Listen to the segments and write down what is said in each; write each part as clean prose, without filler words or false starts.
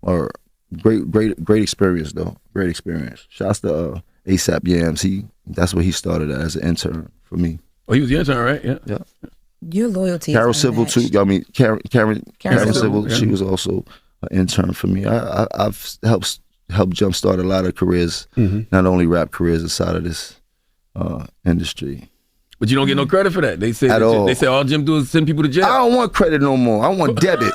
or great experience though. Great experience. Shouts to ASAP Yams. That's what he started as an intern for me. Oh, he was the intern, right? Yeah. Yeah. Your loyalty. Carol Civil too. I mean, Karen Civil. Yeah. She was also an intern for me. I've helped jumpstart a lot of careers, not only rap careers inside of this industry. But you don't get no credit for that. They say they say all Jim do is send people to jail. I don't want credit no more. I want debit.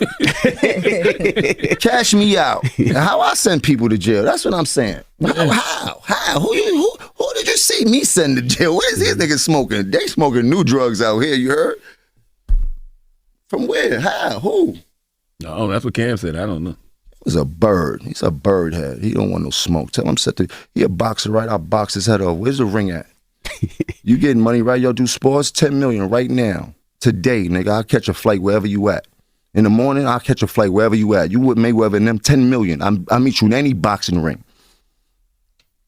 Cash me out. How I send people to jail? That's what I'm saying. How? Who did you see me send to jail? Where's these niggas smoking? They smoking new drugs out here. You heard? From where? How? Who? No, that's what Cam said. I don't know. He's a bird. He's a bird head. He don't want no smoke. Tell him he a boxer, right? I'll box his head off. Where's the ring at? You getting money, right? Y'all do sports? 10 million right now. Today, nigga. I'll catch a flight wherever you at. In the morning, I'll catch a flight wherever you at. You with Mayweather and them 10 million. I'll meet you in any boxing ring.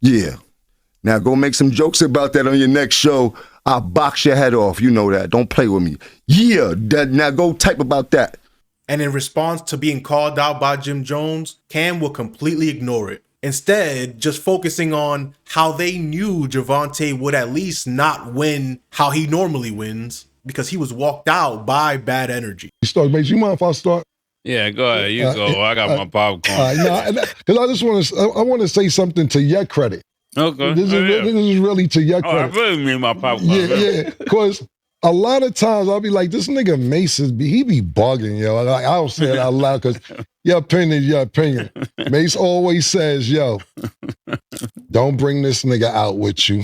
Yeah. Now go make some jokes about that on your next show. I'll box your head off. You know that. Don't play with me. Yeah. Now go type about that. And in response to being called out by Jim Jones, Cam will completely ignore it. Instead, just focusing on how they knew Gervonta would at least not win how he normally wins because he was walked out by Bad Energy. Mate, you mind if I start? Yeah, go ahead. You go. I got my popcorn. Because I just want to say something to your credit. Okay. This is really to your credit. I really need my popcorn. Yeah. Because a lot of times I'll be like, this nigga Mase he be bugging, yo. Like, I don't say it out loud because your opinion is your opinion. Mase always says, yo, don't bring this nigga out with you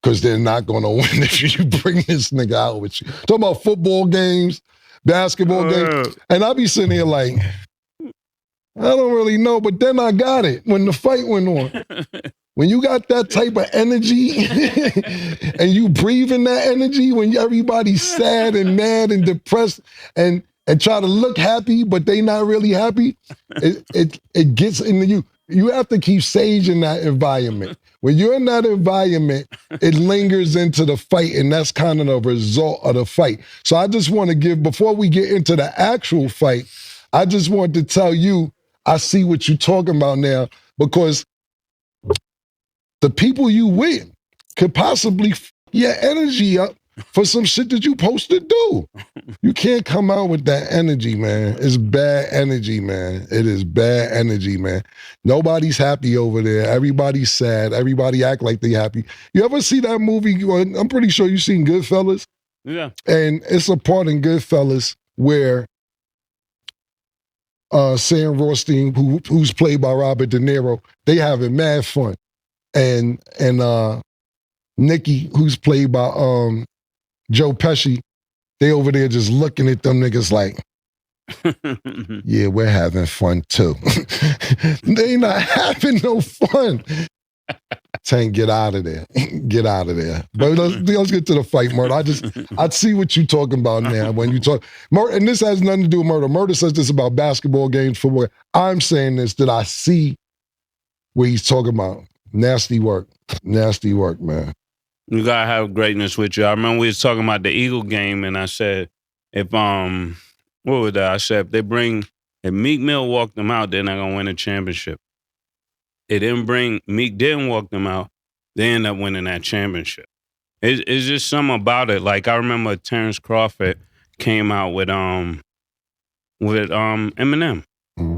because they're not going to win if you bring this nigga out with you. Talking about football games, basketball games. And I'll be sitting here like, I don't really know, but then I got it when the fight went on. When you got that type of energy and you breathe in that energy when everybody's sad and mad and depressed and try to look happy, but they not really happy, it gets into you. You have to keep sage in that environment. When you're in that environment, it lingers into the fight, and that's kind of the result of the fight. So I just want to before we get into the actual fight, I just want to tell you, I see what you're talking about now, because the people you with could possibly your energy up for some shit that you supposed to do. You can't come out with that energy, man. It's bad energy, man. It is bad energy, man. Nobody's happy over there. Everybody's sad. Everybody act like they happy. You ever see that movie? I'm pretty sure you've seen Goodfellas. Yeah. And it's a part in Goodfellas where Sam Rothstein, who's played by Robert De Niro, they having mad fun. And Nikki, who's played by Joe Pesci, they over there just looking at them niggas like, yeah, we're having fun too. They not having no fun. Tank, get out of there. Get out of there. But let's get to the fight, Murder. I see what you talking about now when you talk. And this has nothing to do with Murder. Murder says this about basketball games, football. I'm saying this that I see what he's talking about. Nasty work, man. You gotta have greatness with you. I remember we was talking about the Eagle game, and I said, if what was that? I said if Meek Mill walked them out, they're not gonna win a championship. Meek didn't walk them out, they end up winning that championship. It's just something about it. Like I remember Terrence Crawford came out with Eminem. Mm-hmm.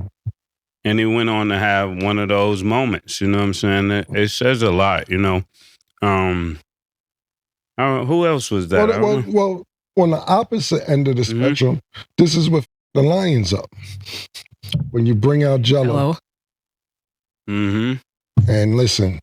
And he went on to have one of those moments, you know what I'm saying? It says a lot, you know. Who else was that? Well, on the opposite end of the spectrum, this is what the Lions up. When you bring out Jello. Mm-hmm. And listen.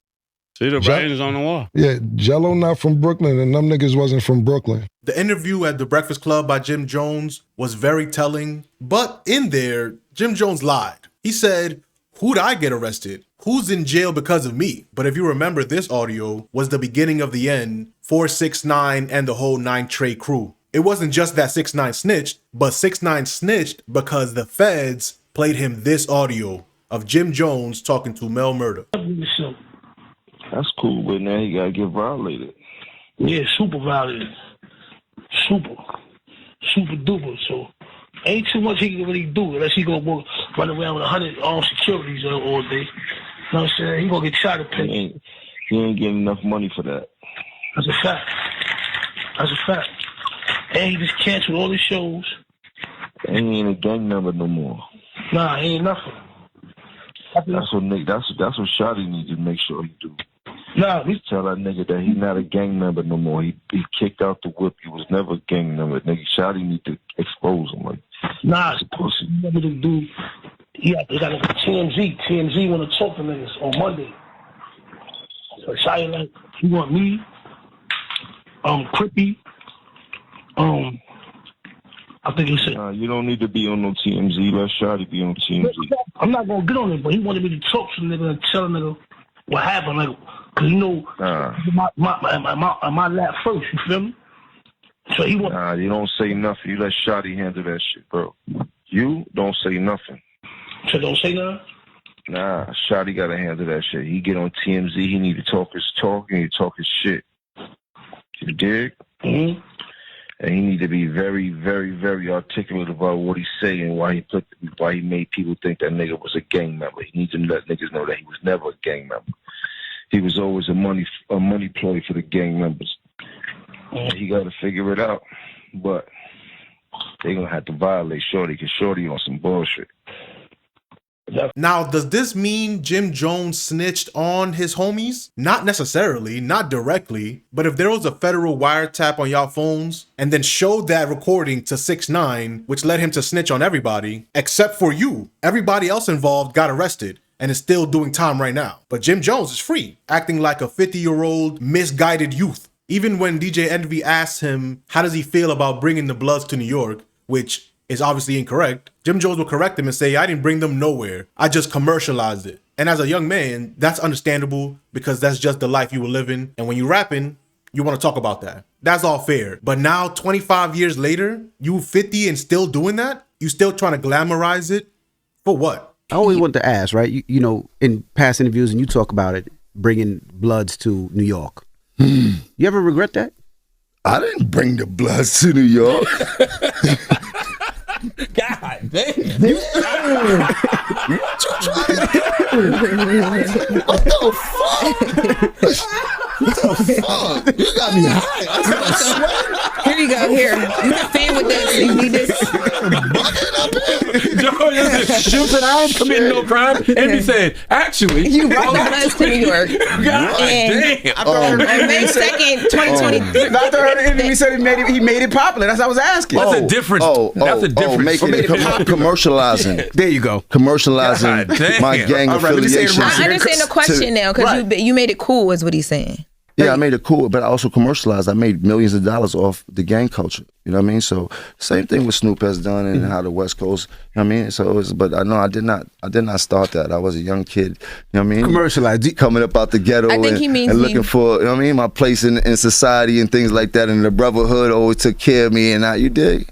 See, the writing's on the wall. Yeah, Jello not from Brooklyn, and them niggas wasn't from Brooklyn. The interview at the Breakfast Club by Jim Jones was very telling, but in there, Jim Jones lied. He said, who'd I get arrested? Who's in jail because of me? But if you remember, this audio was the beginning of the end for 6ix9ine and the whole 9 Trey crew. It wasn't just that 6ix9ine snitched, but 6ix9ine snitched because the feds played him this audio of Jim Jones talking to Mel Murder. That's cool, but now you gotta get violated. Yeah, super violated. Super duper. So Ain't too much he can really do unless he gonna go run around with 100 armed securities all day. You know what I'm saying? He gonna get shot at pay. He ain't getting enough money for that. That's a fact. That's a fact. And he just canceled all his shows. And he ain't a gang member no more. Nah, he ain't nothing. That's what Shotty needs to make sure he do. Nah, tell that nigga that he's not a gang member no more. He kicked out the whip. He was never a gang member. Nigga, Shotty need to expose him. Like, nah, it's pussy. Never to do. Yeah, they got a TMZ. TMZ want to talk to niggas on Monday. So Shotty like, you want me? Crippy. I think he said. Nah, you don't need to be on no TMZ. Let Shotty be on TMZ. I'm not gonna get on it, but he wanted me to talk to the nigga and tell the nigga what happened, like, cause you know, my lap first. You feel me? So he want. Nah, you don't say nothing. You let Shotty handle that shit, bro. You don't say nothing. So don't say nothing. Nah, Shotty gotta handle that shit. He get on TMZ. He need to talk his talk and he talk his shit. You dig? Mm-hmm. And he need to be very, very, very articulate about what he's saying, why he made people think that nigga was a gang member. He needs to let niggas know that he was never a gang member. He was always a money ploy for the gang members. And he got to figure it out. But they gonna have to violate Shorty because Shorty on some bullshit. Now, does this mean Jim Jones snitched on his homies? Not necessarily, not directly, but if there was a federal wiretap on y'all phones and then showed that recording to 6ix9ine, which led him to snitch on everybody, except for you, everybody else involved got arrested and is still doing time right now. But Jim Jones is free, acting like a 50-year-old misguided youth. Even when DJ Envy asked him, how does he feel about bringing the Bloods to New York, which is obviously incorrect, Jim Jones will correct him and say, I didn't bring them nowhere. I just commercialized it. And as a young man, that's understandable because that's just the life you were living. And when you're rapping, you want to talk about that. That's all fair. But now, 25 years later, you 50 and still doing that? You still trying to glamorize it? For what? I always want to ask, right? You know, in past interviews, and you talk about it, bringing Bloods to New York. You ever regret that? I didn't bring the Bloods to New York. God damn. What the fuck? What the fuck? You got me high. I swear. Here you go. Here. You can fan with this. You need this. Joe just shoots and I ain't committing no crime. And he said, actually, you brought the Bloods to New York. God damn. On May 2nd, 2020. After I heard the interview, he said he made it popular. That's what I was asking. What's the difference? That's the difference. Making it commercializing. There you go. Commercializing my gang affiliation. I understand the question now because you made it cool is what he's saying. Yeah, I made it cool, but I also commercialized. I made millions of dollars off the gang culture. You know what I mean? So same thing with Snoop has done and how the West Coast. You know what I mean? So, but I know I did not start that. I was a young kid. You know what I mean? Commercialized, coming up out the ghetto and looking for, you know what I mean, my place in society and things like that. And the brotherhood always took care of me. And you dig?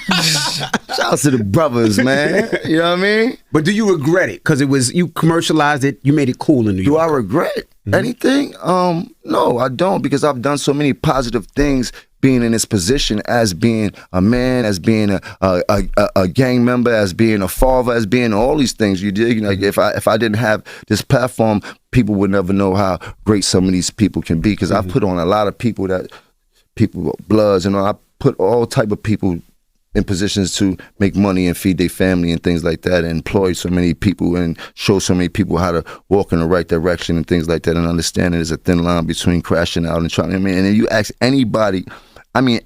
Shout out to the brothers, man. You know what I mean? But do you regret it? Because you commercialized it, you made it cool in New York. Do I regret anything? No, I don't, because I've done so many positive things being in this position as being a man, as being a gang member, as being a father, as being all these things. You dig? Like if I didn't have this platform, people would never know how great some of these people can be, because I've put on a lot of people Bloods, and I put all type of people in positions to make money and feed their family and things like that, and employ so many people and show so many people how to walk in the right direction and things like that, and understand there's a thin line between crashing out and trying. I mean, and then you ask anybody,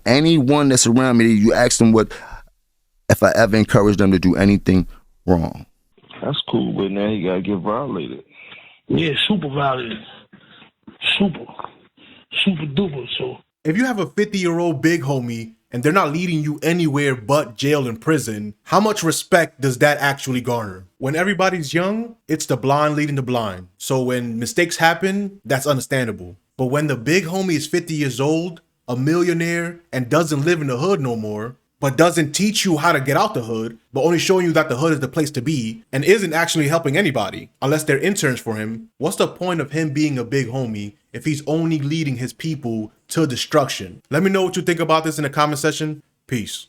anyone that's around me, you ask them if I ever encouraged them to do anything wrong. That's cool, but now you gotta get violated. Yeah, super violated. Super duper. So if you have a 50-year-old big homie and they're not leading you anywhere but jail and prison, how much respect does that actually garner? When everybody's young, it's the blind leading the blind. So when mistakes happen, that's understandable. But when the big homie is 50 years old, a millionaire, and doesn't live in the hood no more, but doesn't teach you how to get out the hood, but only showing you that the hood is the place to be, and isn't actually helping anybody, unless they're interns for him, what's the point of him being a big homie if he's only leading his people to destruction? Let me know what you think about this in the comment section. Peace.